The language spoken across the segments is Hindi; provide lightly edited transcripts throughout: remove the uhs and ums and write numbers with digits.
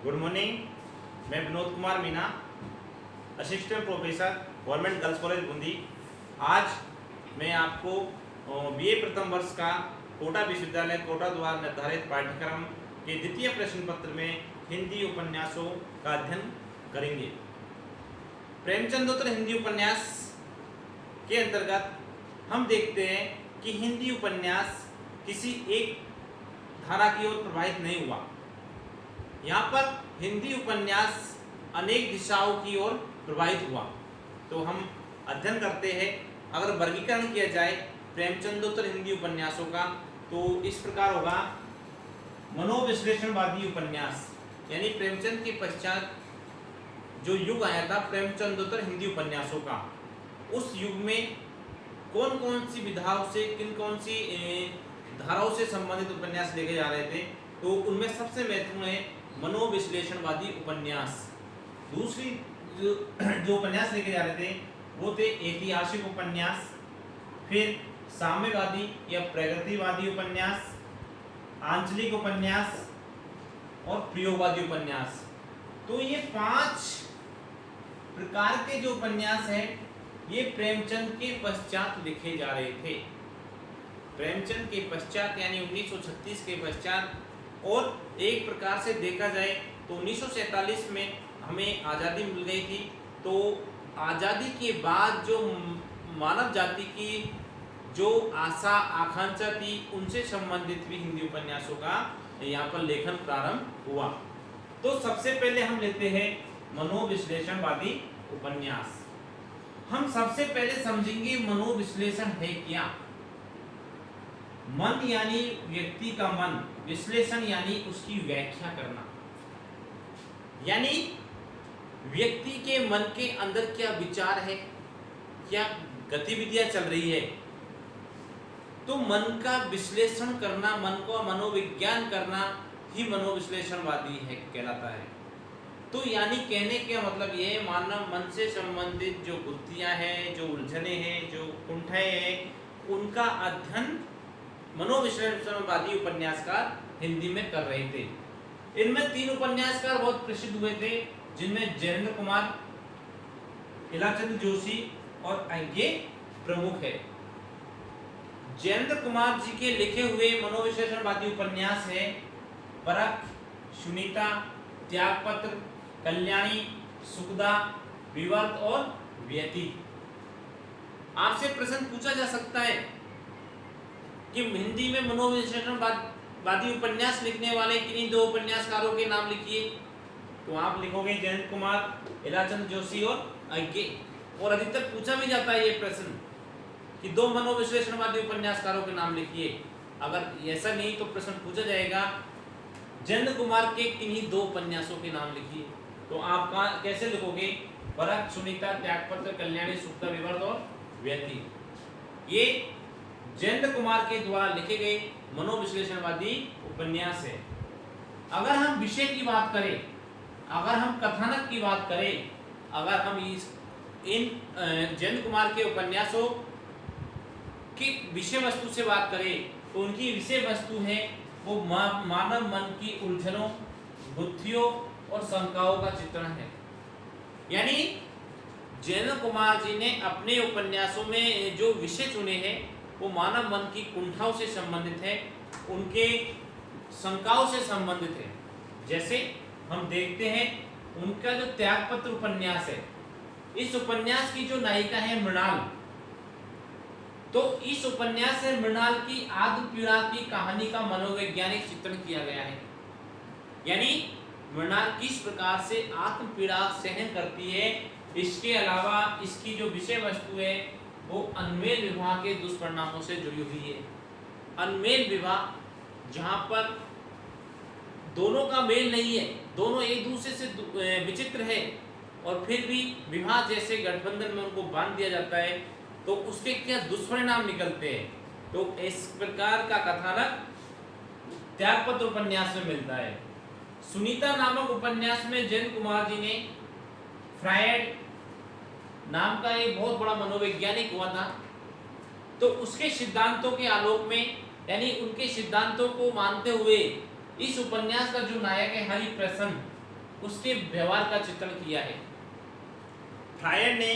Good morning. मैं Vinod Kumar Meena, assistant professor government girls college Bundi. आज मैं आपको बीए प्रथम वर्ष का कोटा विश्वविद्यालय कोटा द्वारा निर्धारित पाठ्यक्रम के द्वितीय प्रश्न पत्र में हिंदी उपन्यासों का अध्ययन करेंगे। प्रेमचंदोत्तर हिंदी उपन्यास के अंतर्गत हम देखते हैं कि हिंदी उपन्यास किसी एक धारा की ओर प्रभावित नहीं हुआ। यहाँ पर हिंदी उपन्यास अनेक दिशाओं की ओर प्रभावित हुआ। तो हम अध्ययन करते हैं। अगर वर्गीकरण किया जाए प्रेमचंदोत्तर हिंदी उपन्यासों का तो इस प्रकार होगा। मनोविश्लेषणवादी उपन्यास, यानी प्रेमचंद के पश्चात जो युग आया था प्रेमचंदोत्तर हिंदी उपन्यासों का, उस युग में कौन कौन सी विधाओं से कौन सी धाराओं से संबंधित उपन्यास लिखे जा रहे थे, तो उनमें सबसे महत्वपूर्ण है मनोविश्लेषणवादी उपन्यास। दूसरी जो उपन्यास लिखे जा रहे थे वो थे ऐतिहासिक उपन्यास, फिर साम्यवादी या प्रगतिवादी उपन्यास, आंचलिक उपन्यास और प्रयोगवादी उपन्यास। तो ये 5 प्रकार के जो उपन्यास हैं ये प्रेमचंद के पश्चात लिखे जा रहे थे। प्रेमचंद के पश्चात यानी 1936 के पश्चात। और एक प्रकार से देखा जाए तो 1947 में हमें आज़ादी मिल गई थी, तो आज़ादी के बाद जो मानव जाति की जो आशा आकांक्षा थी उनसे संबंधित भी हिंदी उपन्यासों का यहाँ पर लेखन प्रारंभ हुआ। तो सबसे पहले हम लेते हैं मनोविश्लेषणवादी उपन्यास। हम सबसे पहले समझेंगे मनोविश्लेषण है क्या। मन यानी व्यक्ति का मन, विश्लेषण यानी उसकी व्याख्या करना, यानी व्यक्ति के मन के अंदर क्या विचार है, क्या गतिविधियां चल रही है, तो मन का विश्लेषण करना, मन को मनोविज्ञान करना ही मनोविश्लेषणवादी है कहलाता है। तो यानी कहने का मतलब ये है, मानव मन से संबंधित जो बुद्धियां हैं, जो उलझने हैं, जो कुंठाएं हैं, उनका अध्ययन मनोविश्लेषणवादी उपन्यासकार हिंदी में कर रहे थे। इनमें 3 उपन्यासकार बहुत प्रसिद्ध हुए थे, जिनमें जयेंद्र कुमार, इलाचंद जोशी और ये प्रमुख है। जयेंद्र कुमार जी के लिखे हुए मनोविश्लेषणवादी उपन्यास है परख, सुनीता, त्यागपत्र, कल्याणी, सुखदा, विवर्त और व्यतीत। आपसे प्रश्न पूछा जा सकता है कि हिंदी में मनोविश्लेषणवादी उपन्यास लिखने वाले किन्हीं 2 उपन्यासकारों के नाम लिखिए। तो आप लिखोगे जयंत कुमार, इलाचंद जोशी और अज्ञे। और अधिकतर पूछा भी जाता है ये प्रश्न कि 2 मनोविश्लेषणवादी उपन्यासकारों के नाम लिखिए। अगर ऐसा नहीं तो प्रश्न पूछा जाएगा जयंत कुमार के किन्हीं 2 उपन्यासों के नाम लिखिए। तो आप कैसे लिखोगे? परख, सुनीता, त्यागपत्र, कल्याणी, सुखदा, विवर्त और व्यतीत। ये जयेंद्र कुमार के द्वारा लिखे गए मनोविश्लेषणवादी उपन्यास है। अगर हम विषय की बात करें, अगर हम कथानक की बात करें, अगर हम इन जयेंद्र कुमार के उपन्यासों की विषय वस्तु से बात करें तो उनकी विषय वस्तु है वो मानव मन की उलझनों, बुद्धियों और शंकाओं का चित्रण है। यानी जयेंद्र कुमार जी ने अपने उपन्यासों में जो विषय चुने हैं वो मानव मन की कुंठाओं से संबंधित है, उनके शंकाओं से संबंधित है। जैसे हम देखते हैं उनका जो त्यागपत्र उपन्यास है, इस उपन्यास की जो नायिका है मृणाल, तो इस उपन्यास से मृणाल की आत्म पीड़ा की कहानी का मनोवैज्ञानिक चित्रण किया गया है। यानी मृणाल किस प्रकार से आत्म पीड़ा सहन करती है, इसके अलावा इसकी जो विषय वस्तु है वो अनमेल विवाह के दुष्परिणामों से जुड़ी हुई है। अनमेल विवाह जहाँ पर दोनों का मेल नहीं है, दोनों एक दूसरे से विचित्र है और फिर भी विवाह जैसे गठबंधन में उनको बांध दिया जाता है, तो उसके क्या दुष्परिणाम निकलते हैं। तो इस प्रकार का कथानक त्यागपत्र उपन्यास में मिलता है। सुनीता नामक उपन्यास में जयेंद्र कुमार जी ने फ्रायड नाम का एक बहुत बड़ा मनोवैज्ञानिक हुआ था, तो उसके सिद्धांतों के आलोक में, यानी उनके सिद्धांतों को मानते हुए इस उपन्यास का जो नायक है हरिप्रसन्न, उसके व्यवहार का चित्रण किया है। फ्रायड ने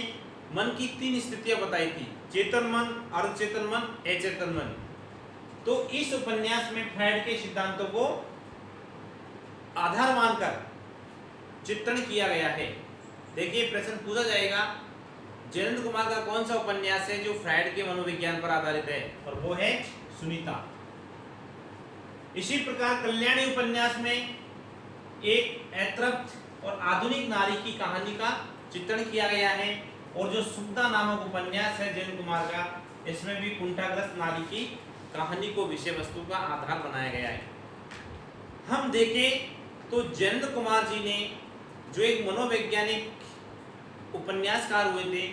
मन की 3 स्थितियां बताई थी, चेतन मन, अर्धचेतन मन, अचेतन मन। तो इस उपन्यास में फ्रायड के सिद्धांतों को आधार मानकर चित्रण किया गया है। देखिए प्रश्न पूछा जाएगा, जयेंद्र कुमार का कौन सा उपन्यास है जो फ्रायड के मनोविज्ञान पर आधारित है, और वो है सुनीता। इसी प्रकार कल्याणी उपन्यास में एक अतृप्त और आधुनिक नारी की कहानी का चित्रण किया गया है। और जो सुग्धा नामक उपन्यास है जयेंद्र कुमार का, इसमें भी कुंठाग्रस्त नारी की कहानी को विषय वस्तु का आधार बनाया गया है। हम देखें तो जयेंद्र कुमार जी ने जो एक मनोवैज्ञानिक उपन्यासकार हुए थे,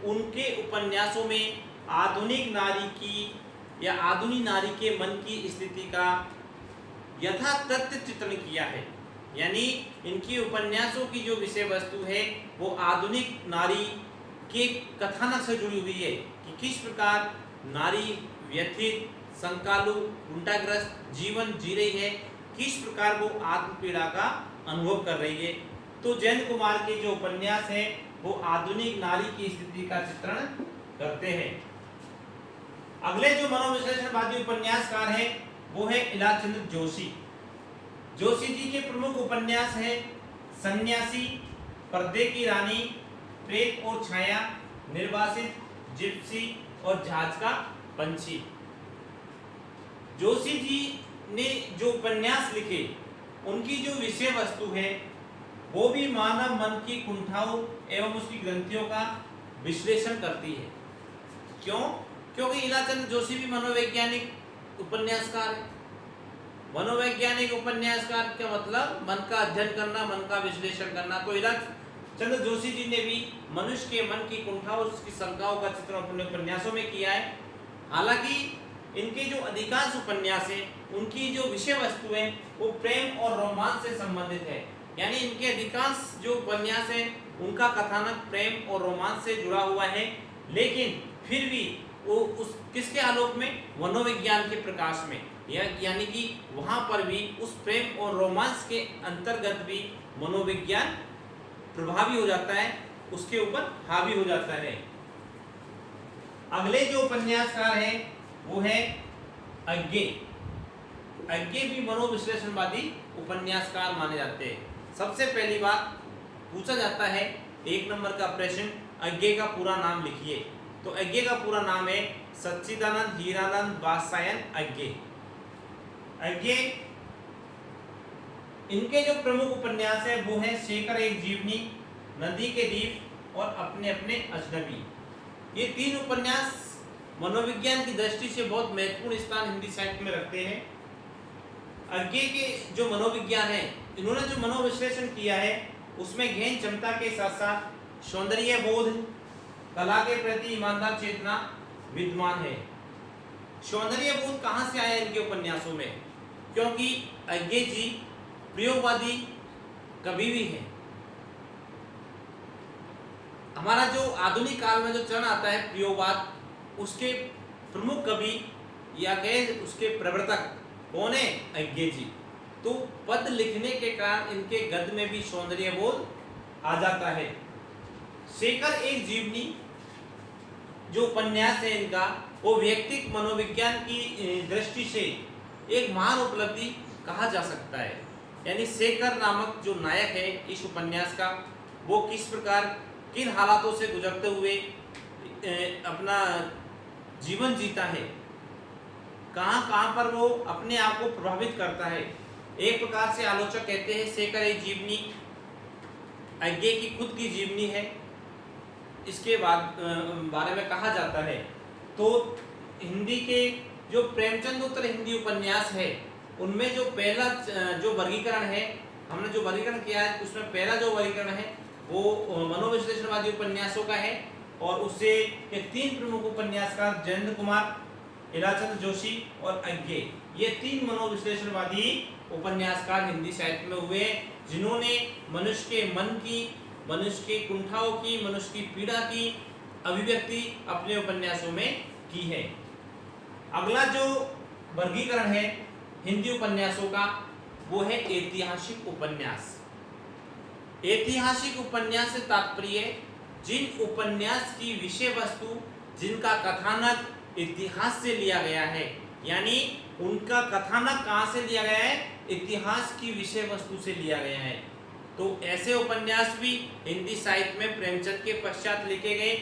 उनके उपन्यासों में आधुनिक नारी की या आधुनिक नारी के मन की स्थिति का यथातथ्य चित्रण किया है। यानी इनकी उपन्यासों की जो विषय वस्तु है वो आधुनिक नारी के कथानक से जुड़ी हुई है कि किस प्रकार नारी व्यथित, संकालु, कुंठाग्रस्त जीवन जी रही है, किस प्रकार वो आत्मपीड़ा का अनुभव कर रही है। तो जयेंद्र कुमार के जो उपन्यास है वो आधुनिक नारी की स्थिति का चित्रण करते हैं। अगले जो मनोविश्लेषणवादी उपन्यासकार है वो है इलाचंद्र जोशी। जोशी जी के प्रमुख उपन्यास है सन्यासी, पर्दे की रानी, प्रेत और छाया, निर्वासित, जिप्सी और जहाज का पंछी। जोशी जी ने जो उपन्यास लिखे, उनकी जो विषय वस्तु है वो भी मानव मन की कुंठाओं एवं उसकी ग्रंथियों का विश्लेषण करती है। क्यों? क्योंकि इलाचंद्र जोशी भी मनोवैज्ञानिक उपन्यासकार है। मनोवैज्ञानिक उपन्यासकार का मतलब मन का अध्ययन करना, मन का विश्लेषण करना। तो इलाचंद्र जोशी जी ने भी मनुष्य के मन की कुंठाओं, उसकी शंकाओं का चित्रण अपने उपन्यासों में किया है। हालांकि इनके जो अधिकांश उपन्यास हैं, उनकी जो विषय वस्तु है वो प्रेम और रोमांस से संबंधित है। यानी इनके अधिकांश जो उपन्यास हैं उनका कथानक प्रेम और रोमांस से जुड़ा हुआ है, लेकिन फिर भी वो उस किसके आलोक में, मनोविज्ञान के प्रकाश में। यानी कि वहां पर भी उस प्रेम और रोमांस के अंतर्गत भी मनोविज्ञान प्रभावी हो जाता है, उसके ऊपर हावी हो जाता है। अगले जो उपन्यासकार हैं वो है अज्ञे। अज्ञे भी मनोविश्लेषणवादी उपन्यासकार माने जाते हैं। सबसे पहली बात पूछा जाता है 1 नंबर का प्रश्न, अज्ञे का पूरा नाम लिखिए। तो अज्ञे का पूरा नाम है सच्चिदानंद हीरानंद वात्स्यायन अज्ञे। अज्ञे इनके जो प्रमुख उपन्यास है वो है शेखर एक जीवनी, नदी के द्वीप और अपने अपने अजनबी। ये 3 उपन्यास मनोविज्ञान की दृष्टि से बहुत महत्वपूर्ण स्थान हिंदी साहित्य में रखते हैं। अज्ञे के जो मनोविज्ञान है, इन्होंने जो मनोविश्लेषण किया है उसमें गहन क्षमता के साथ साथ सौंदर्य बोध, कला के प्रति ईमानदार चेतना विद्यमान है। सौंदर्य बोध कहाँ से आया इनके उपन्यासों में? क्योंकि अज्ञे जी प्रयोगवादी कवि भी है। हमारा जो आधुनिक काल में जो चरण आता है प्रयोगवाद, उसके प्रमुख कवि या कहे उसके प्रवर्तक कौन है? अज्ञे जी। तो पद लिखने के कारण इनके गद्य में भी सौंदर्य बोध आ जाता है। शेखर एक जीवनी जो उपन्यास है इनका, वो व्यक्तिक मनोविज्ञान की दृष्टि से एक महान उपलब्धि कहा जा सकता है। यानी शेखर नामक जो नायक है इस उपन्यास का, वो किस प्रकार किन हालातों से गुजरते हुए अपना जीवन जीता है, कहाँ पर वो अपने आप को प्रभावित करता है। एक प्रकार से आलोचक कहते हैं शेखर एक जीवनी अज्ञे की खुद की जीवनी है, इसके बारे में कहा जाता है। तो हिंदी के जो प्रेमचंद उत्तर हिंदी उपन्यास है, उनमें जो पहला जो वर्गीकरण है, हमने जो वर्गीकरण किया है उसमें पहला जो वर्गीकरण है वो मनोविश्लेषणवादी उपन्यासों का है। और उससे ये 3 प्रमुख उपन्यासकार जयेंद्र कुमार, इलाचंद्र जोशी और अज्ञे, ये 3 मनोविश्लेषणवादी उपन्यासकार हिंदी साहित्य में हुए, जिन्होंने मनुष्य के मन की, मनुष्य के कुंठाओं की, मनुष्य की पीड़ा की अभिव्यक्ति अपने उपन्यासों में की है। अगला जो वर्गीकरण है हिंदी उपन्यासों का वो है ऐतिहासिक उपन्यास। ऐतिहासिक उपन्यास से तात्पर्य जिन उपन्यास की विषय वस्तु, जिनका कथानक इतिहास से लिया गया है, यानी उनका कथानक कहाँ से लिया गया है, इतिहास की विषय वस्तु से लिया गया है। तो ऐसे उपन्यास भी हिंदी साहित्य में प्रेमचंद के पश्चात लिखे गए।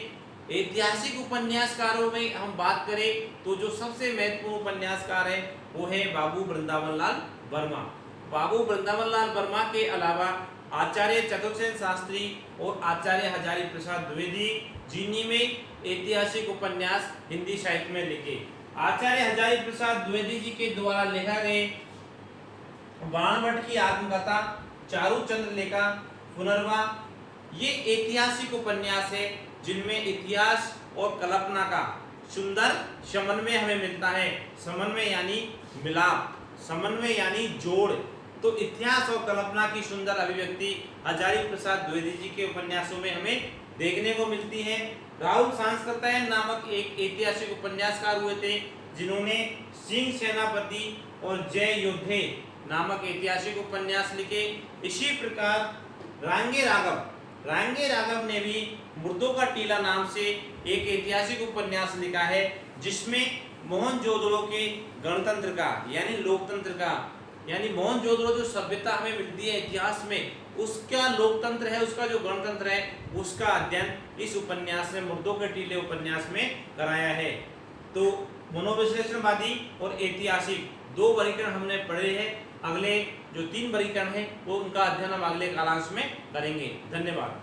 ऐतिहासिक उपन्यासकारों में हम बात करें तो जो सबसे महत्वपूर्ण उपन्यासकार है वो है बाबू वृंदावन लाल वर्मा। बाबू वृंदावन लाल वर्मा के अलावा आचार्य चतुर्सेन शास्त्री और आचार्य हजारी प्रसाद द्विवेदी जिन्हीं में ऐतिहासिक उपन्यास हिंदी साहित्य में लिखे। आचार्य हजारी प्रसाद द्विवेदी जी के द्वारा लिखा गए बाणभट्ट की आत्मकथा, चारू चंद्रलेखा, पुनर्वा, ये ऐतिहासिक उपन्यास है जिनमें इतिहास और कल्पना का सुंदर समन्वय हमें मिलता है। समन्वय यानी मिलाप, समन्वय यानी जोड़। तो इतिहास और कल्पना की सुंदर अभिव्यक्ति हजारी प्रसाद द्विवेदी जी के उपन्यासों में हमें देखने को मिलती है। राहुल सांस्कृत्यायन नामक एक ऐतिहासिक उपन्यासकार हुए थे जिन्होंने सिंह सेनापति और जय योद्धे नामक ऐतिहासिक उपन्यास लिखे। इसी प्रकार रांगे राघव ने भी मुर्दों का टीला नाम से एक ऐतिहासिक उपन्यास लिखा है जिसमें मोहनजोदड़ो के गणतंत्र का यानी लोकतंत्र का, यानी मोहनजोदड़ो जो सभ्यता हमें मिलती है इतिहास में, उसका लोकतंत्र है, उसका जो गणतंत्र है, उसका अध्ययन इस उपन्यास में, मुर्दों के टीले उपन्यास में कराया है। तो मनोविश्लेषणवादी और ऐतिहासिक दो वर्गीकरण हमने पढ़े हैं। अगले जो 3 वर्गीकरण है वो उनका अध्ययन हम अगले कालांश में करेंगे। धन्यवाद।